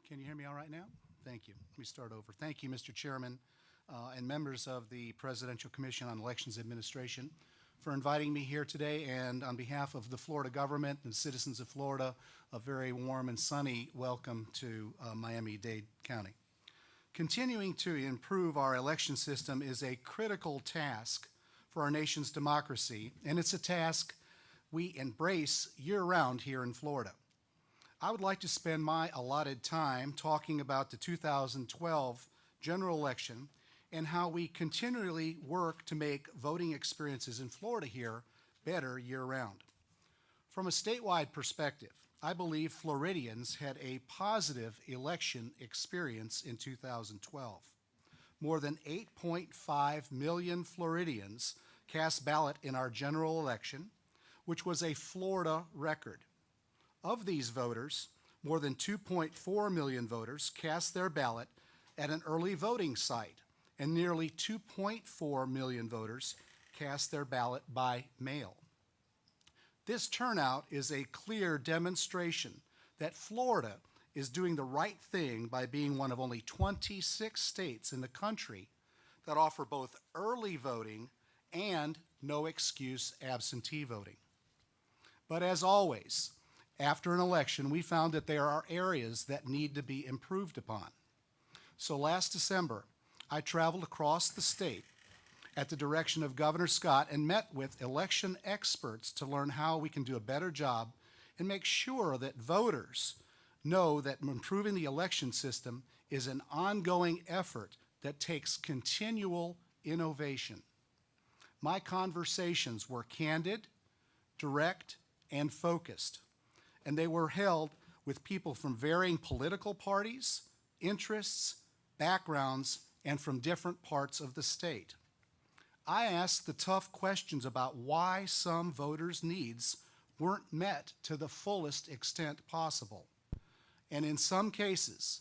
Can you hear me all right now? Thank you. Let me start over. Thank you, Mr. Chairman, and members of the Presidential Commission on Elections Administration for inviting me here today, and on behalf of the Florida government and citizens of Florida, a very warm and sunny welcome to Miami-Dade County. Continuing to improve our election system is a critical task for our nation's democracy, and it's a task we embrace year-round here in Florida. I would like to spend my allotted time talking about the 2012 general election and how we continually work to make voting experiences in Florida here better year-round. From a statewide perspective, I believe Floridians had a positive election experience in 2012. More than 8.5 million Floridians cast ballot in our general election, which was a Florida record. Of these voters, more than 2.4 million voters cast their ballot at an early voting site, and nearly 2.4 million voters cast their ballot by mail. This turnout is a clear demonstration that Florida is doing the right thing by being one of only 26 states in the country that offer both early voting and no-excuse absentee voting. But as always, after an election, we found that there are areas that need to be improved upon. So last December, I traveled across the state at the direction of Governor Scott and met with election experts to learn how we can do a better job and make sure that voters know that improving the election system is an ongoing effort that takes continual innovation. My conversations were candid, direct, and focused, and they were held with people from varying political parties, interests, backgrounds, and from different parts of the state. I asked the tough questions about why some voters' needs weren't met to the fullest extent possible. And in some cases,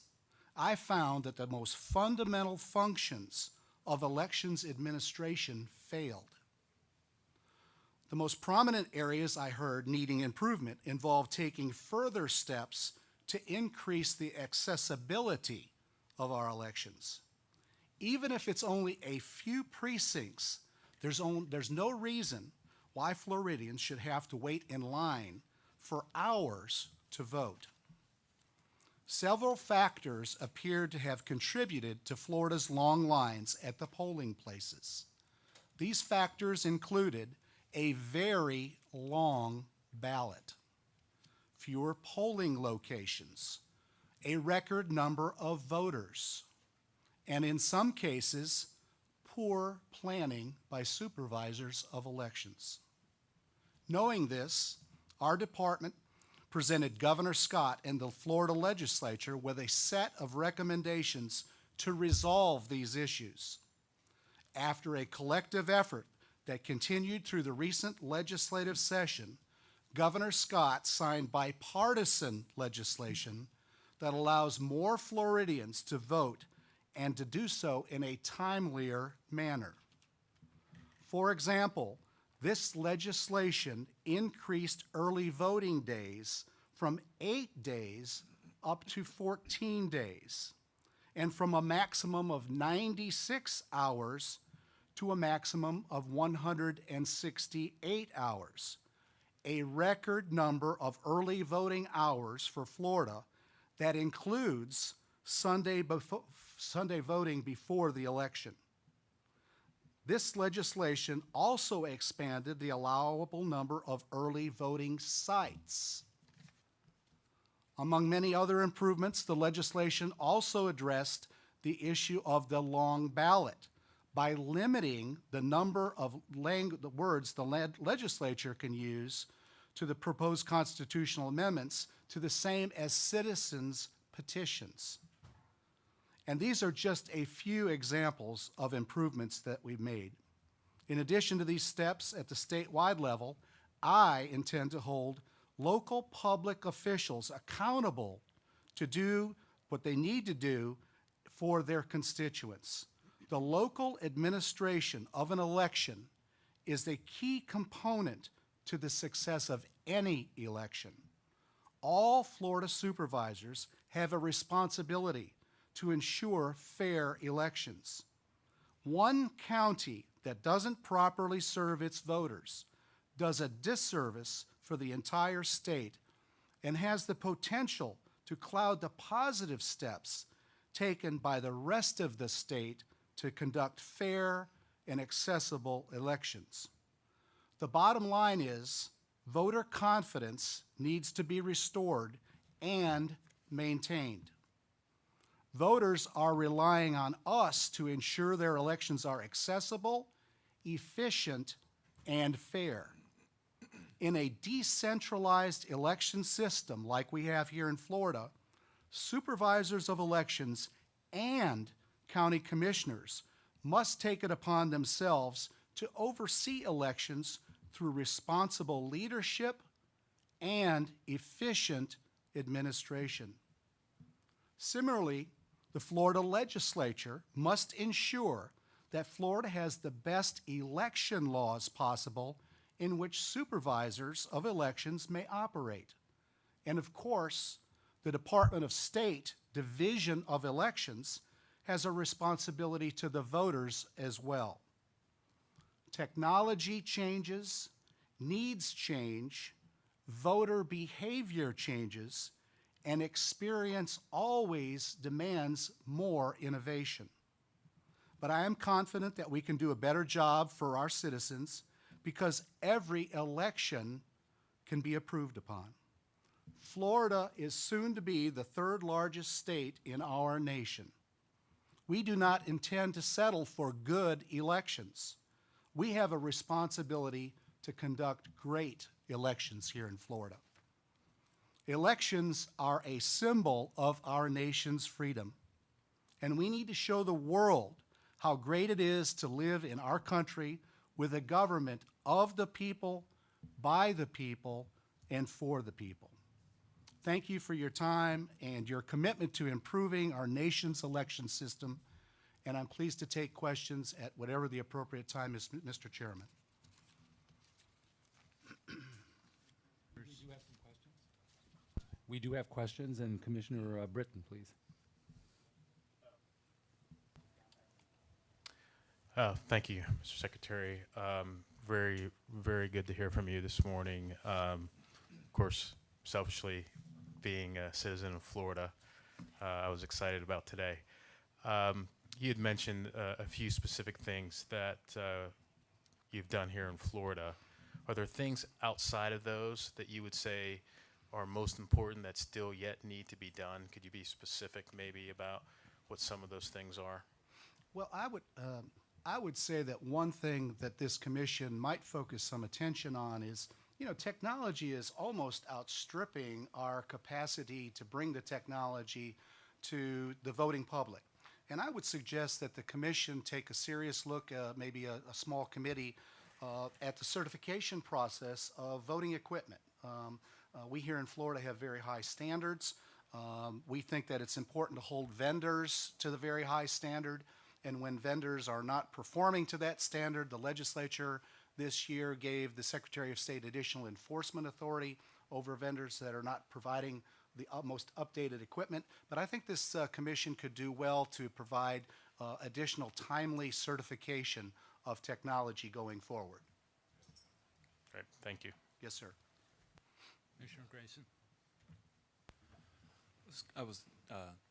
I found that the most fundamental functions of elections administration failed. The most prominent areas I heard needing improvement involved taking further steps to increase the accessibility of our elections. Even if it's only a few precincts, there's no reason why Floridians should have to wait in line for hours to vote. Several factors appeared to have contributed to Florida's long lines at the polling places. These factors included a very long ballot, fewer polling locations, a record number of voters, and in some cases, poor planning by supervisors of elections. Knowing this, our department presented Governor Scott and the Florida legislature with a set of recommendations to resolve these issues. After a collective effort that continued through the recent legislative session, Governor Scott signed bipartisan legislation that allows more Floridians to vote and to do so in a timelier manner. For example, this legislation increased early voting days from 8 days up to 14 days, and from a maximum of 96 hours to a maximum of 168 hours, a record number of early voting hours for Florida that includes Sunday voting before the election. This legislation also expanded the allowable number of early voting sites. Among many other improvements, the legislation also addressed the issue of the long ballot by limiting the number of words the legislature can use to the proposed constitutional amendments to the same as citizens' petitions. And these are just a few examples of improvements that we've made. In addition to these steps at the statewide level, I intend to hold local public officials accountable to do what they need to do for their constituents. The local administration of an election is the key component to the success of any election. All Florida supervisors have a responsibility to ensure fair elections. One county that doesn't properly serve its voters does a disservice for the entire state and has the potential to cloud the positive steps taken by the rest of the state to conduct fair and accessible elections. The bottom line is voter confidence needs to be restored and maintained. Voters are relying on us to ensure their elections are accessible, efficient, and fair. In a decentralized election system like we have here in Florida, supervisors of elections and county commissioners must take it upon themselves to oversee elections through responsible leadership and efficient administration. Similarly, the Florida legislature must ensure that Florida has the best election laws possible in which supervisors of elections may operate. And of course, the Department of State Division of Elections has a responsibility to the voters as well. Technology changes, needs change, voter behavior changes, and experience always demands more innovation. But I am confident that we can do a better job for our citizens because every election can be improved upon. Florida is soon to be the third largest state in our nation. We do not intend to settle for good elections. We have a responsibility to conduct great elections here in Florida. Elections are a symbol of our nation's freedom, and we need to show the world how great it is to live in our country with a government of the people, by the people, and for the people. Thank you for your time and your commitment to improving our nation's election system, and I'm pleased to take questions at whatever the appropriate time is, Mr. Chairman. We do have questions, and Commissioner Britton, please. Thank you, Mr. Secretary. Very, very good to hear from you this morning. Of course, selfishly, being a citizen of Florida, I was excited about today. You had mentioned a few specific things that you've done here in Florida. Are there things outside of those that you would say are most important that still yet need to be done? Could you be specific maybe about what some of those things are? Well, I would say that one thing that this commission might focus some attention on is, technology is almost outstripping our capacity to bring the technology to the voting public. And I would suggest that the commission take a serious look, maybe a small committee, at the certification process of voting equipment. We here in Florida have very high standards. We think that it's important to hold vendors to the very high standard. And when vendors are not performing to that standard, the legislature this year gave the Secretary of State additional enforcement authority over vendors that are not providing the most updated equipment. But I think this commission could do well to provide additional timely certification of technology going forward. Great, thank you. Yes, sir. Commissioner Grayson.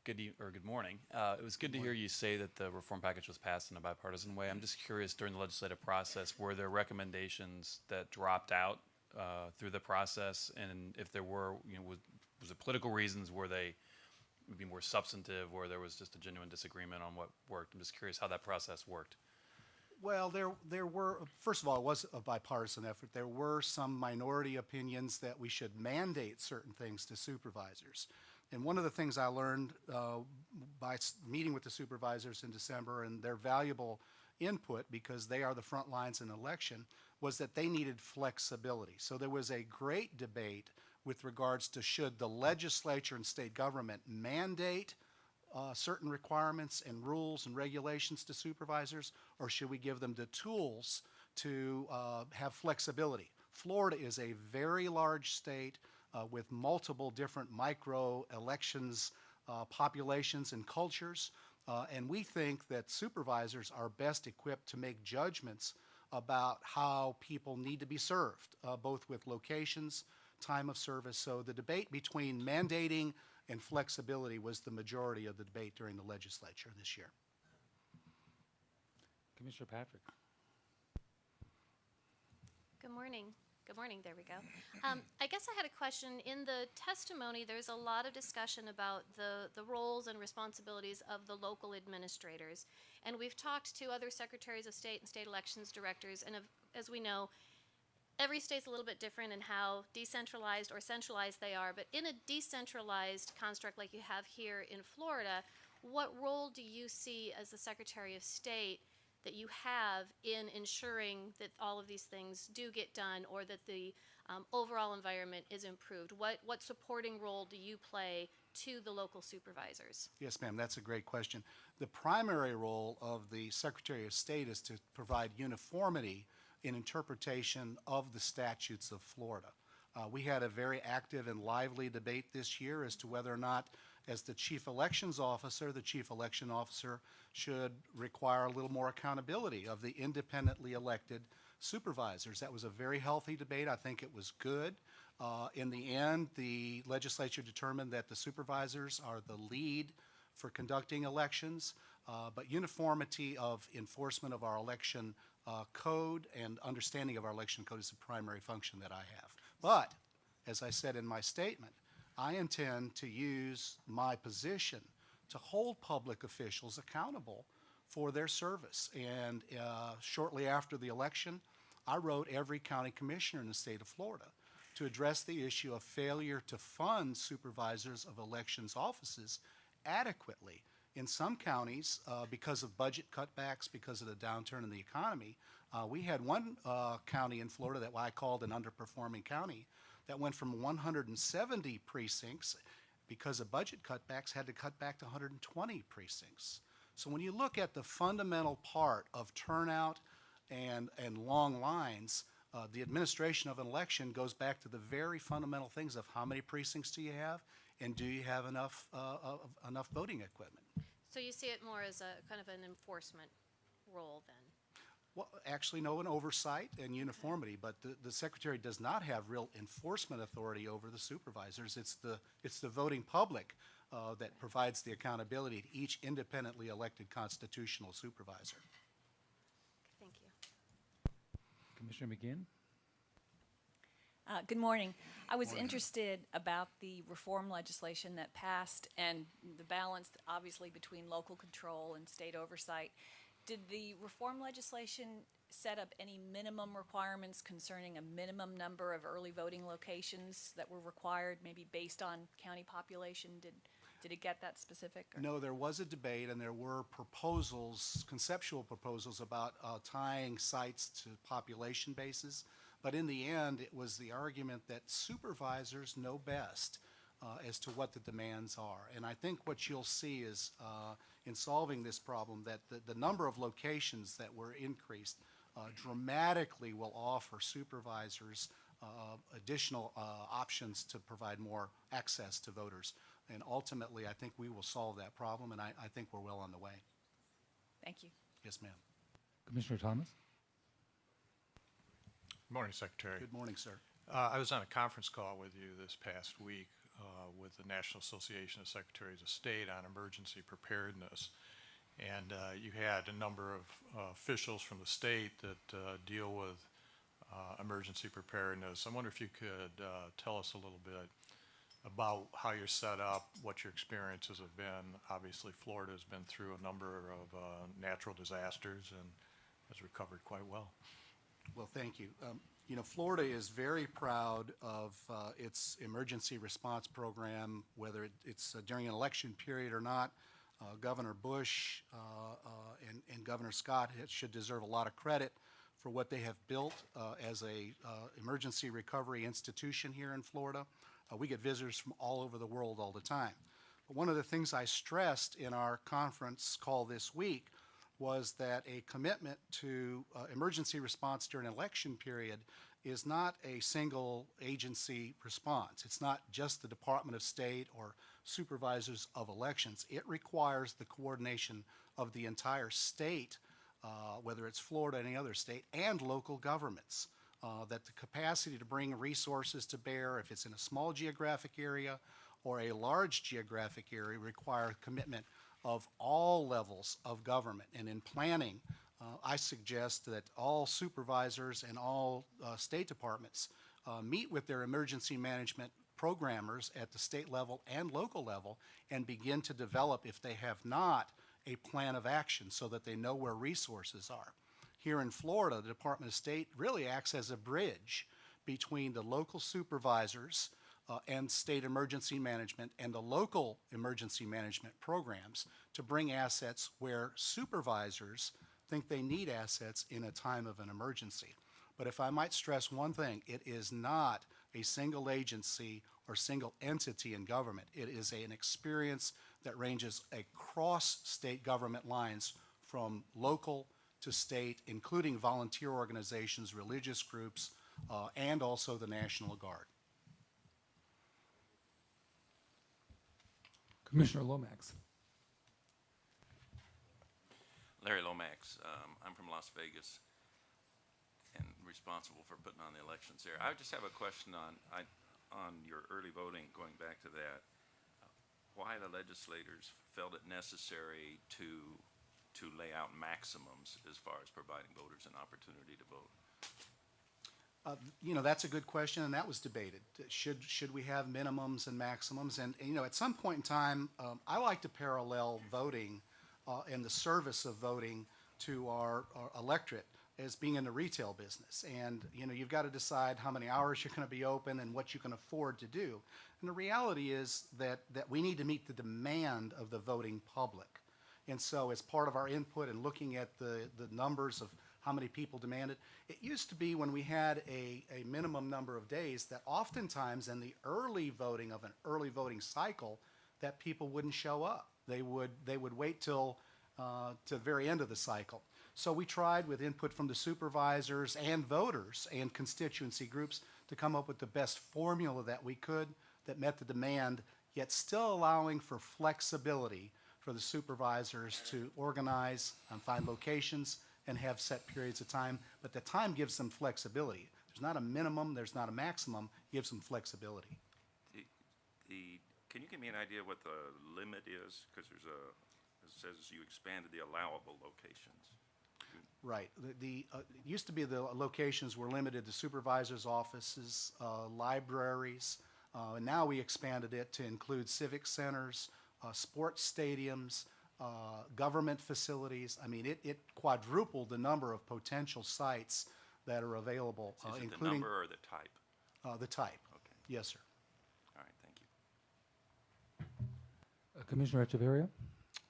Good morning. It was good to hear you say that the reform package was passed in a bipartisan way. I'm just curious, during the legislative process, were there recommendations that dropped out through the process? And if there were, was it political reasons? Were they maybe more substantive, or there was just a genuine disagreement on what worked? I'm just curious how that process worked. Well, there were, first of all, it was a bipartisan effort. There were some minority opinions that we should mandate certain things to supervisors. And one of the things I learned by meeting with the supervisors in December and their valuable input, because they are the front lines in election, was that they needed flexibility. So there was a great debate with regards to should the legislature and state government mandate certain requirements and rules and regulations to supervisors, or should we give them the tools to have flexibility? Florida is a very large state with multiple different micro elections populations and cultures, and we think that supervisors are best equipped to make judgments about how people need to be served, both with locations, time of service. So the debate between mandating and flexibility was the majority of the debate during the legislature this year. Commissioner Patrick. Good morning. Good morning, there we go. I guess I had a question. In the testimony, there's a lot of discussion about the roles and responsibilities of the local administrators. And we've talked to other secretaries of state and state elections directors, and as we know, every state's a little bit different in how decentralized or centralized they are. But in a decentralized construct like you have here in Florida, what role do you see as the Secretary of State that you have in ensuring that all of these things do get done, or that the overall environment is improved? What supporting role do you play to the local supervisors? Yes, ma'am, that's a great question. The primary role of the Secretary of State is to provide uniformity in interpretation of the statutes of Florida. We had a very active and lively debate this year as to whether or not, as the chief elections officer, the chief election officer should require a little more accountability of the independently elected supervisors. That was a very healthy debate. I think it was good. In the end, the legislature determined that the supervisors are the lead for conducting elections, but uniformity of enforcement of our election code and understanding of our election code is the primary function that I have. But, as I said in my statement, I intend to use my position to hold public officials accountable for their service. And shortly after the election, I wrote every county commissioner in the state of Florida to address the issue of failure to fund supervisors of elections offices adequately. In some counties, because of budget cutbacks, because of the downturn in the economy, we had one county in Florida that I called an underperforming county that went from 170 precincts, because of budget cutbacks, had to cut back to 120 precincts. So when you look at the fundamental part of turnout and long lines, the administration of an election goes back to the very fundamental things of how many precincts do you have, and do you have enough voting equipment. So you see it more as a kind of an enforcement role then? Well, actually, no, an oversight and uniformity, but the secretary does not have real enforcement authority over the supervisors. It's the voting public that provides the accountability to each independently elected constitutional supervisor. Thank you. Commissioner McGinn. Good morning. I was interested about the reform legislation that passed and the balance, obviously, between local control and state oversight. Did the reform legislation set up any minimum requirements concerning a minimum number of early voting locations that were required, maybe based on county population? Did it get that specific? Or? No, there was a debate and there were proposals, conceptual proposals about tying sites to population bases. But in the end, it was the argument that supervisors know best as to what the demands are. And I think what you'll see is in solving this problem that the number of locations that were increased dramatically will offer supervisors additional options to provide more access to voters. And ultimately, I think we will solve that problem, and I think we're well on the way. Thank you. Yes, ma'am. Commissioner Thomas. Good morning, Secretary. Good morning, sir. I was on a conference call with you this past week with the National Association of Secretaries of State on emergency preparedness. And you had a number of officials from the state that deal with emergency preparedness. I wonder if you could tell us a little bit about how you're set up, what your experiences have been. Obviously, Florida has been through a number of natural disasters and has recovered quite well. Well, thank you. You know, Florida is very proud of its emergency response program, whether it's during an election period or not. Governor Bush and Governor Scott should deserve a lot of credit for what they have built as a emergency recovery institution here in Florida. We get visitors from all over the world all the time. But one of the things I stressed in our conference call this week was that a commitment to emergency response during an election period is not a single agency response. It's not just the Department of State or supervisors of elections. It requires the coordination of the entire state, whether it's Florida or any other state, and local governments. That the capacity to bring resources to bear, if it's in a small geographic area or a large geographic area, require commitment of all levels of government. And in planning, I suggest that all supervisors and all state departments meet with their emergency management programmers at the state level and local level and begin to develop, if they have not, a plan of action so that they know where resources are. Here in Florida, the Department of State really acts as a bridge between the local supervisors and state emergency management and the local emergency management programs to bring assets where supervisors think they need assets in a time of an emergency. But if I might stress one thing, it is not a single agency or single entity in government. It is an experience that ranges across state government lines from local to state, including volunteer organizations, religious groups, and also the National Guard. Commissioner Lomax. Larry Lomax. I'm from Las Vegas and responsible for putting on the elections there. I just have a question on your early voting, going back to that. Why the legislators felt it necessary to lay out maximums as far as providing voters an opportunity to vote? You know, that's a good question, and that was debated. Should we have minimums and maximums? And you know, at some point in time, I like to parallel voting and the service of voting to our electorate as being in the retail business. And you know, you've got to decide how many hours you're going to be open and what you can afford to do. And the reality is that we need to meet the demand of the voting public. And so as part of our input and looking at the numbers of how many people demanded, it used to be when we had a minimum number of days that oftentimes in the early voting of an early voting cycle that people wouldn't show up. They would wait till to the very end of the cycle. So we tried with input from the supervisors and voters and constituency groups to come up with the best formula that we could that met the demand, yet still allowing for flexibility for the supervisors to organize and find locations and have set periods of time. But the time gives them flexibility. There's not a minimum, there's not a maximum, gives them flexibility. Can you give me an idea what the limit is? Because it says you expanded the allowable locations. Right. It used to be the locations were limited to supervisors' offices, libraries, and now we expanded it to include civic centers, sports stadiums, government facilities. I mean, it quadrupled the number of potential sites that are available, Is it including the number or the type? the type. Okay. Yes, sir. All right. Thank you. Commissioner Echeverria.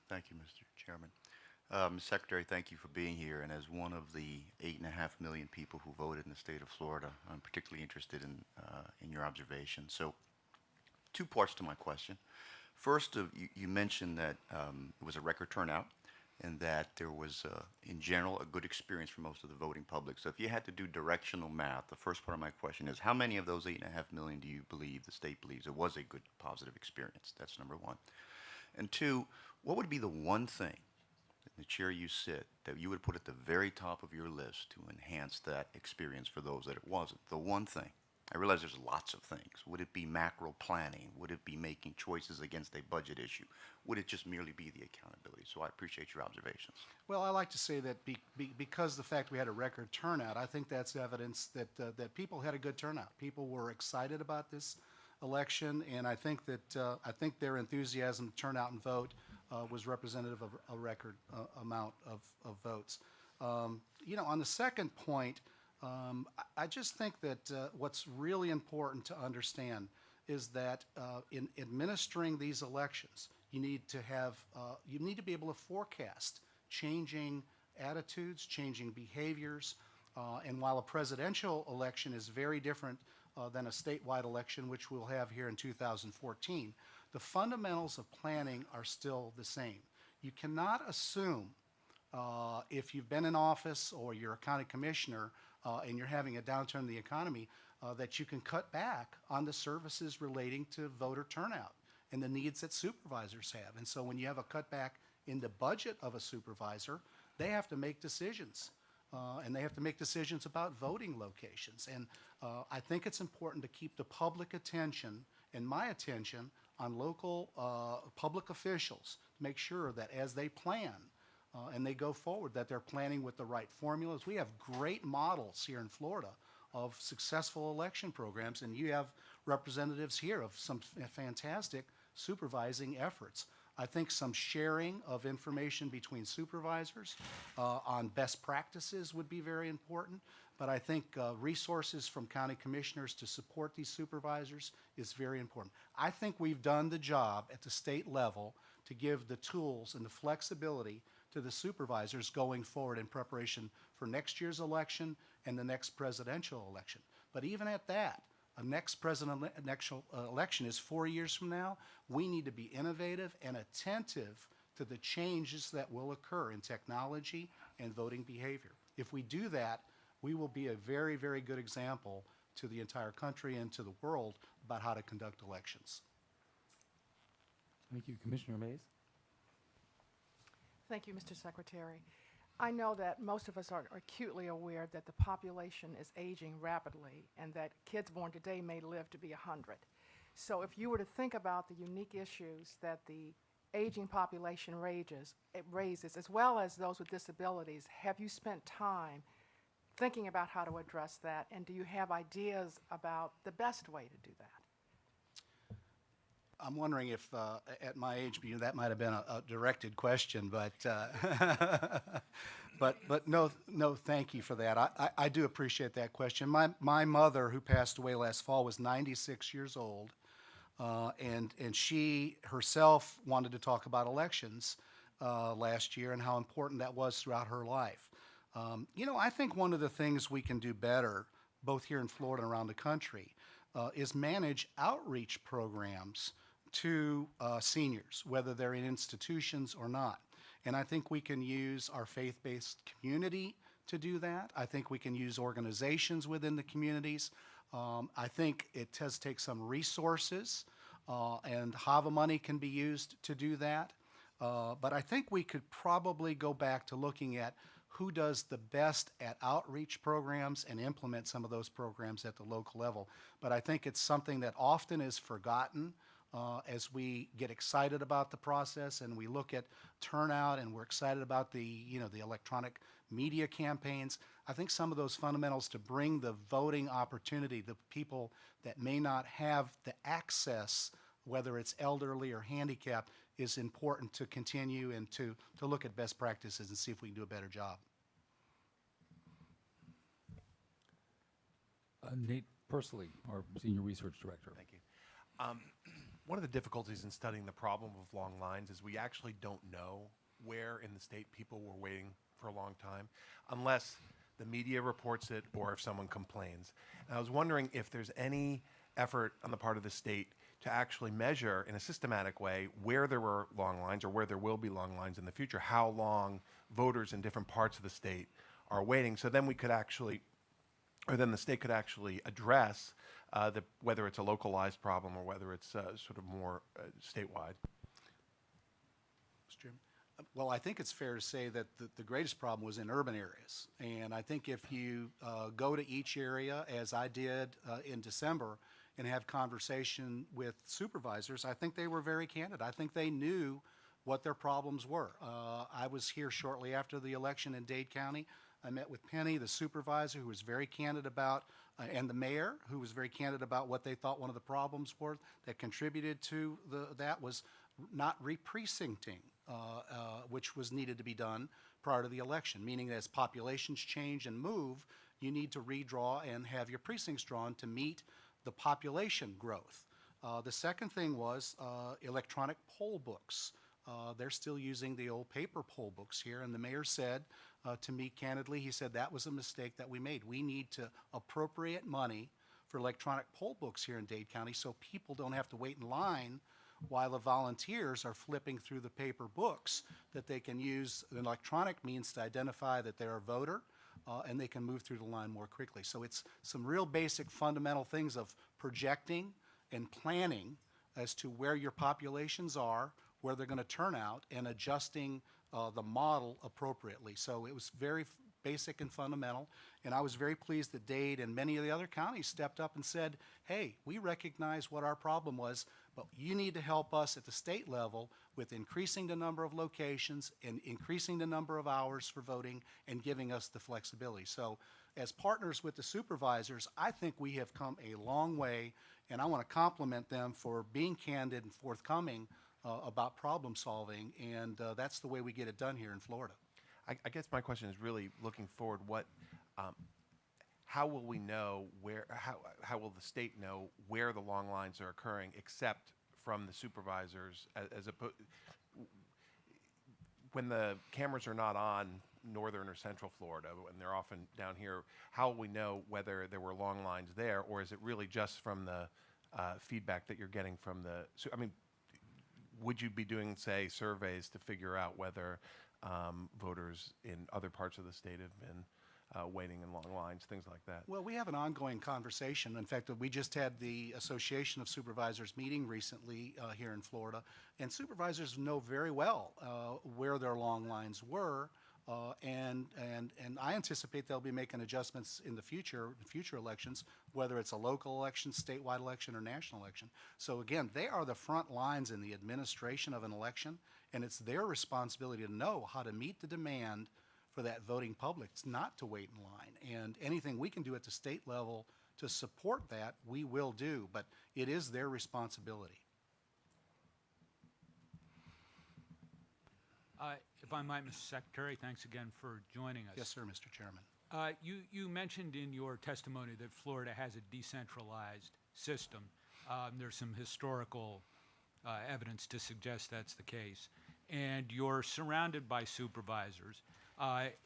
Thank you, Mr. Chairman. Ms. Secretary, thank you for being here. And as one of the 8.5 million people who voted in the state of Florida, I'm particularly interested in your observations. So, two parts to my question. First, you mentioned that it was a record turnout and that there was, in general, a good experience for most of the voting public. So if you had to do directional math, the first part of my question is, how many of those 8.5 million do you believe, the state believes, it was a good, positive experience? That's number one. And two, what would be the one thing, in the chair you sit, that you would put at the very top of your list to enhance that experience for those that it wasn't? The one thing. I realize there's lots of things. Would it be macro planning? Would it be making choices against a budget issue? Would it just merely be the accountability? So I appreciate your observations. Well, I like to say that because the fact we had a record turnout, I think that's evidence that that people had a good turnout. People were excited about this election, and I think that their enthusiasm to turn out and vote was representative of a record amount of votes. You know, on the second point, I just think that what's really important to understand is that in administering these elections, you need to be able to forecast changing attitudes, changing behaviors, and while a presidential election is very different than a statewide election, which we'll have here in 2014, the fundamentals of planning are still the same. You cannot assume if you've been in office or you're a county commissioner and you're having a downturn in the economy, that you can cut back on the services relating to voter turnout and the needs that supervisors have. And so when you have a cutback in the budget of a supervisor, they have to make decisions. And they have to make decisions about voting locations. And I think it's important to keep the public attention and my attention on local public officials to make sure that as they plan and they go forward, that they're planning with the right formulas. We have great models here in Florida of successful election programs, and you have representatives here of some fantastic supervising efforts. I think some sharing of information between supervisors on best practices would be very important, but I think resources from county commissioners to support these supervisors is very important. I think we've done the job at the state level to give the tools and the flexibility to the supervisors going forward in preparation for next year's election and the next presidential election. But even at that, a next presidential election is 4 years from now. We need to be innovative and attentive to the changes that will occur in technology and voting behavior. If we do that, we will be a very, very good example to the entire country and to the world about how to conduct elections. Thank you. Commissioner Mays? Thank you, Mr. Secretary. I know that most of us are acutely aware that the population is aging rapidly and that kids born today may live to be 100. So if you were to think about the unique issues that the aging population raises, as well as those with disabilities, have you spent time thinking about how to address that, and do you have ideas about the best way to do that? I'm wondering if at my age, that might have been a directed question, but but no, thank you for that. I do appreciate that question. My mother, who passed away last fall, was 96 years old, and she herself wanted to talk about elections last year and how important that was throughout her life. I think one of the things we can do better, both here in Florida and around the country, is manage outreach programs to seniors, whether they're in institutions or not. And I think we can use our faith-based community to do that. I think we can use organizations within the communities. I think it does take some resources, and HAVA money can be used to do that. But I think we could probably go back to looking at who does the best at outreach programs and implement some of those programs at the local level. But I think it's something that often is forgotten as we get excited about the process and we look at turnout and we're excited about the electronic media campaigns. I think some of those fundamentals to bring the voting opportunity, the people that may not have the access, whether it's elderly or handicapped, is important to continue and to look at best practices and see if we can do a better job. Nate Pursley, our Senior Research Director. Thank you. One of the difficulties in studying the problem of long lines is we actually don't know where in the state people were waiting for a long time unless the media reports it or if someone complains. And I was wondering if there's any effort on the part of the state to actually measure in a systematic way where there were long lines or where there will be long lines in the future, how long voters in different parts of the state are waiting, so then we could actually, or then the state could actually address whether it's a localized problem or whether it's sort of more statewide. Mr. Chairman? Well, I think it's fair to say that the greatest problem was in urban areas. And I think if you go to each area, as I did in December, and have conversation with supervisors, I think they were very candid. I think they knew what their problems were. I was here shortly after the election in Dade County. I met with Penny, the supervisor, who was very candid about, and the mayor, who was very candid about what they thought one of the problems were that contributed to that was not re-precincting, which was needed to be done prior to the election, meaning as populations change and move, you need to redraw and have your precincts drawn to meet the population growth. The second thing was electronic poll books. They're still using the old paper poll books here, and the mayor said to me candidly, he said that was a mistake that we made. We need to appropriate money for electronic poll books here in Dade County so people don't have to wait in line while the volunteers are flipping through the paper books, that they can use an electronic means to identify that they're a voter and they can move through the line more quickly. So it's some real basic fundamental things of projecting and planning as to where your populations are, where they're going to turn out, and adjusting the model appropriately. So it was very basic and fundamental, and I was very pleased that Dade and many of the other counties stepped up and said, hey, we recognize what our problem was, but you need to help us at the state level with increasing the number of locations and increasing the number of hours for voting and giving us the flexibility. So as partners with the supervisors, I think we have come a long way, and I want to compliment them for being candid and forthcoming about problem solving, and that's the way we get it done here in Florida. I guess my question is really looking forward. How will we know where? How will the state know where the long lines are occurring, except from the supervisors? As opposed, when the cameras are not on northern or central Florida, and they're often down here, how will we know whether there were long lines there, or is it really just from the feedback that you're getting from the? So, I mean, would you be doing, say, surveys to figure out whether voters in other parts of the state have been waiting in long lines, things like that? Well, we have an ongoing conversation. In fact, we just had the Association of Supervisors meeting recently here in Florida, and supervisors know very well where their long lines were, and I anticipate they'll be making adjustments in the future elections, whether it's a local election, statewide election, or national election. So again, they are the front lines in the administration of an election, and it's their responsibility to know how to meet the demand for that voting public. It's not to wait in line, and anything we can do at the state level to support that, we will do, but it is their responsibility. If I might, Mr. Secretary, thanks again for joining us. Yes, sir, Mr. Chairman. You mentioned in your testimony that Florida has a decentralized system. There's some historical evidence to suggest that's the case. And you're surrounded by supervisors.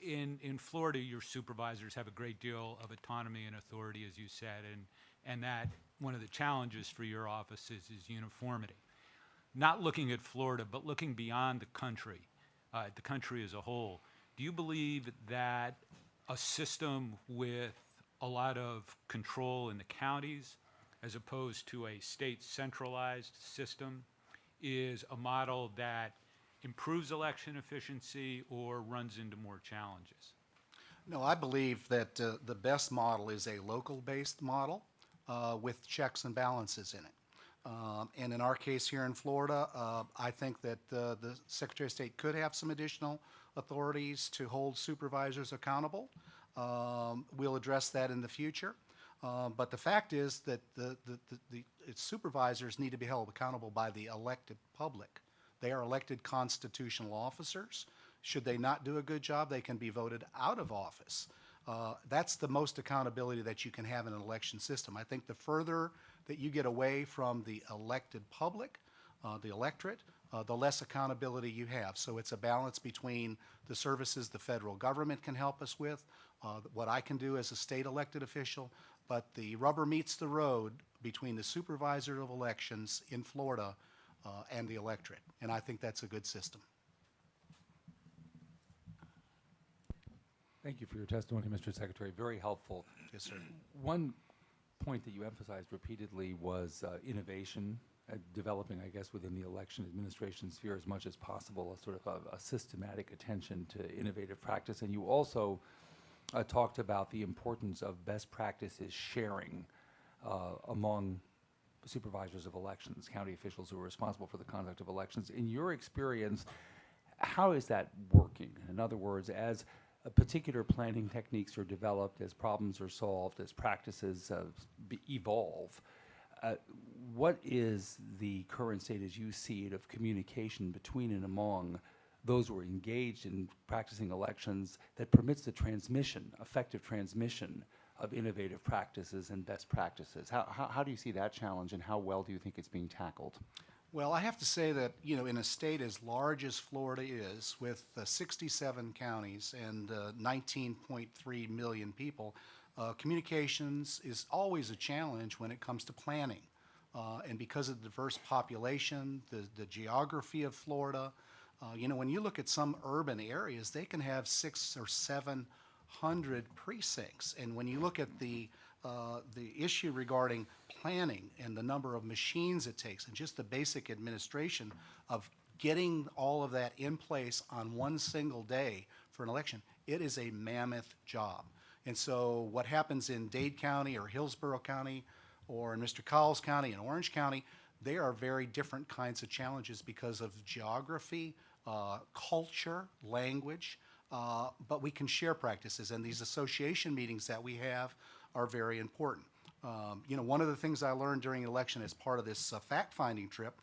In Florida, your supervisors have a great deal of autonomy and authority, as you said, and that one of the challenges for your office is uniformity. Not looking at Florida, but looking beyond the country as a whole, do you believe that a system with a lot of control in the counties as opposed to a state centralized system is a model that improves election efficiency or runs into more challenges? No, I believe that the best model is a local-based model with checks and balances in it. And in our case here in Florida, I think that the Secretary of State could have some additional authorities to hold supervisors accountable. We'll address that in the future. But the fact is that its supervisors need to be held accountable by the elected public. They are elected constitutional officers. Should they not do a good job, they can be voted out of office. That's the most accountability that you can have in an election system. I think the further that you get away from the elected public, the electorate, the less accountability you have. So it's a balance between the services the federal government can help us with, what I can do as a state elected official, but the rubber meets the road between the supervisor of elections in Florida and the electorate. And I think that's a good system. Thank you for your testimony, Mr. Secretary. Very helpful. Yes, sir. One point that you emphasized repeatedly was innovation, developing, I guess, within the election administration sphere as much as possible, a sort of a systematic attention to innovative practice. And you also talked about the importance of best practices sharing among supervisors of elections, county officials who are responsible for the conduct of elections. In your experience, how is that working? In other words, as particular planning techniques are developed, as problems are solved, as practices evolve, what is the current state as you see it of communication between and among those who are engaged in practicing elections that permits the transmission, effective transmission of innovative practices and best practices? How do you see that challenge, and how well do you think it's being tackled? Well, I have to say that, you know, in a state as large as Florida is, with 67 counties and 19.3 million people, communications is always a challenge when it comes to planning. And because of the diverse population, the geography of Florida, you know, when you look at some urban areas, they can have 600 or 700 100 precincts. And when you look at the issue regarding planning and the number of machines it takes and just the basic administration of getting all of that in place on one single day for an election, it is a mammoth job. And so what happens in Dade County or Hillsborough County or in Mr. Cowles County and Orange County, they are very different kinds of challenges because of geography, culture, language, but we can share practices, and these association meetings that we have are very important. You know, one of the things I learned during the election as part of this fact-finding trip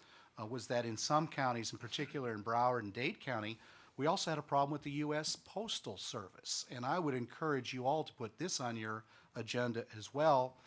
was that in some counties, in particular in Broward and Dade County, we also had a problem with the U.S. Postal Service. And I would encourage you all to put this on your agenda as well.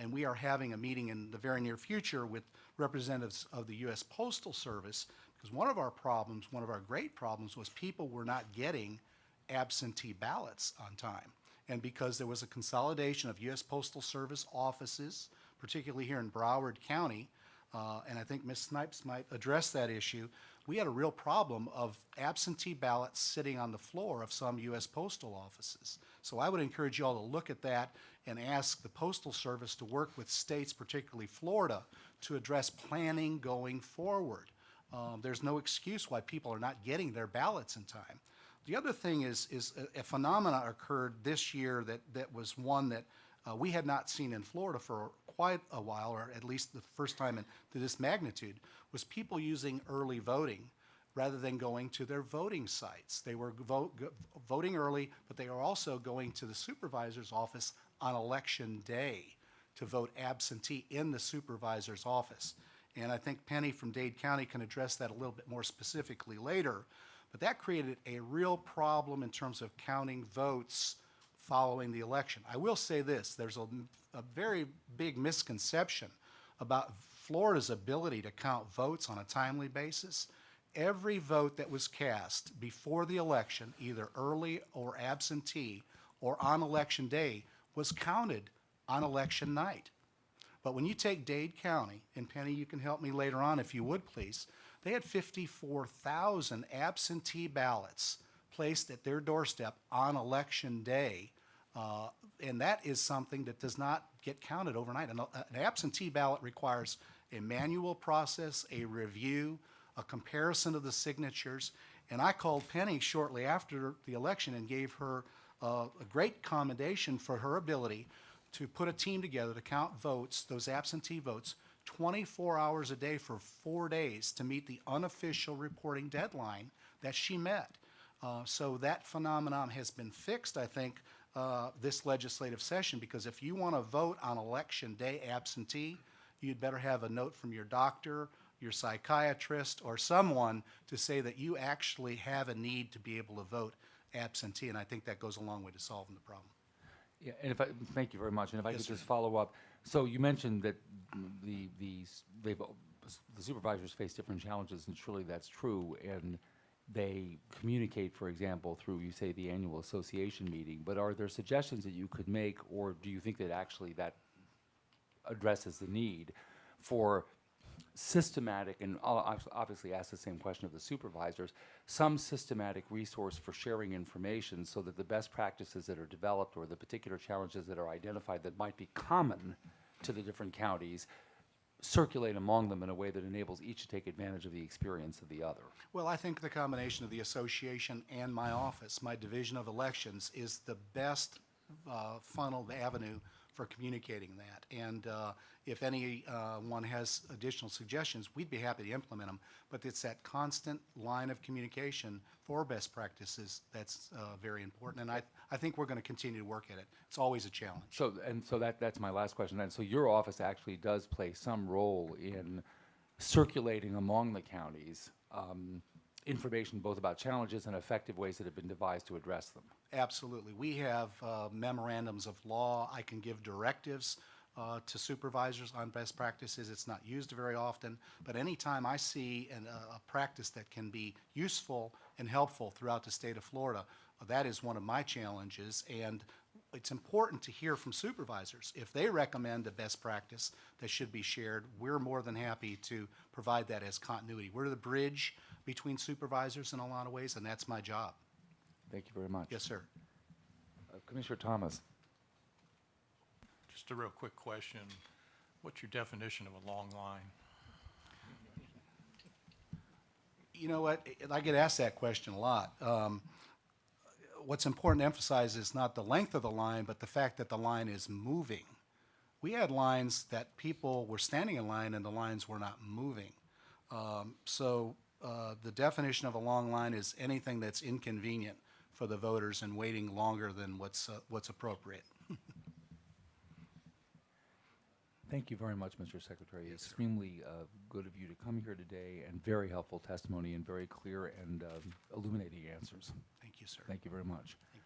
And we are having a meeting in the very near future with representatives of the U.S. Postal Service, because one of our problems, one of our great problems, was people were not getting absentee ballots on time. And because there was a consolidation of U.S. Postal Service offices, particularly here in Broward County, and I think Ms. Snipes might address that issue, we had a real problem of absentee ballots sitting on the floor of some U.S. postal offices. So I would encourage you all to look at that and ask the Postal Service to work with states, particularly Florida, to address planning going forward. There's no excuse why people are not getting their ballots in time. The other thing is a phenomena occurred this year that was one that we had not seen in Florida for quite a while, or at least the first time to this magnitude, was people using early voting rather than going to their voting sites. They were voting early, but they were also going to the supervisor's office on election day to vote absentee in the supervisor's office. And I think Penny from Dade County can address that a little bit more specifically later. But that created a real problem in terms of counting votes following the election. I will say this, there's a very big misconception about Florida's ability to count votes on a timely basis. Every vote that was cast before the election, either early or absentee or on election day, was counted on election night. But when you take Dade County, and Penny, you can help me later on if you would please, they had 54,000 absentee ballots placed at their doorstep on election day, and that is something that does not get counted overnight. An absentee ballot requires a manual process, a review, a comparison of the signatures, and I called Penny shortly after the election and gave her a great commendation for her ability to put a team together to count votes, those absentee votes, 24 hours a day for 4 days to meet the unofficial reporting deadline that she met. So that phenomenon has been fixed, I think, this legislative session, because if you want to vote on election day absentee, you'd better have a note from your doctor, your psychiatrist, or someone to say that you actually have a need to be able to vote absentee, and I think that goes a long way to solving the problem. Yeah, and if I, thank you very much. And if I Yes, could sir. just follow up. So you mentioned that the supervisors face different challenges, and surely that's true. And they communicate, for example, through, you say, the annual association meeting. But are there suggestions that you could make, or do you think that actually that addresses the need for systematic, and I'll obviously ask the same question of the supervisors, some systematic resource for sharing information so that the best practices that are developed or the particular challenges that are identified that might be common to the different counties circulate among them in a way that enables each to take advantage of the experience of the other? Well, I think the combination of the association and my office, my division of elections, is the best funnel avenue for communicating that. And if anyone has additional suggestions, we'd be happy to implement them. But it's that constant line of communication for best practices that's very important. And I think we're going to continue to work at it. It's always a challenge. So that's my last question then. So your office actually does play some role in circulating among the counties information both about challenges and effective ways that have been devised to address them. Absolutely. We have memorandums of law. I can give directives to supervisors on best practices. It's not used very often, but anytime I see a practice that can be useful and helpful throughout the state of Florida, that is one of my challenges. And it's important to hear from supervisors. If they recommend a best practice that should be shared, we're more than happy to provide that as continuity. We're the bridge between supervisors in a lot of ways, and that's my job. Thank you very much. Yes, sir. Commissioner Thomas. Just a real quick question. What's your definition of a long line? You know what? I get asked that question a lot. What's important to emphasize is not the length of the line, but the fact that the line is moving. We had lines that people were standing in line and the lines were not moving. The definition of a long line is anything that's inconvenient for the voters and waiting longer than what's appropriate. Thank you very much, Mr. Secretary. Extremely good of you to come here today, and very helpful testimony and very clear and illuminating answers. Thank you, sir. Thank you very much. Thank you.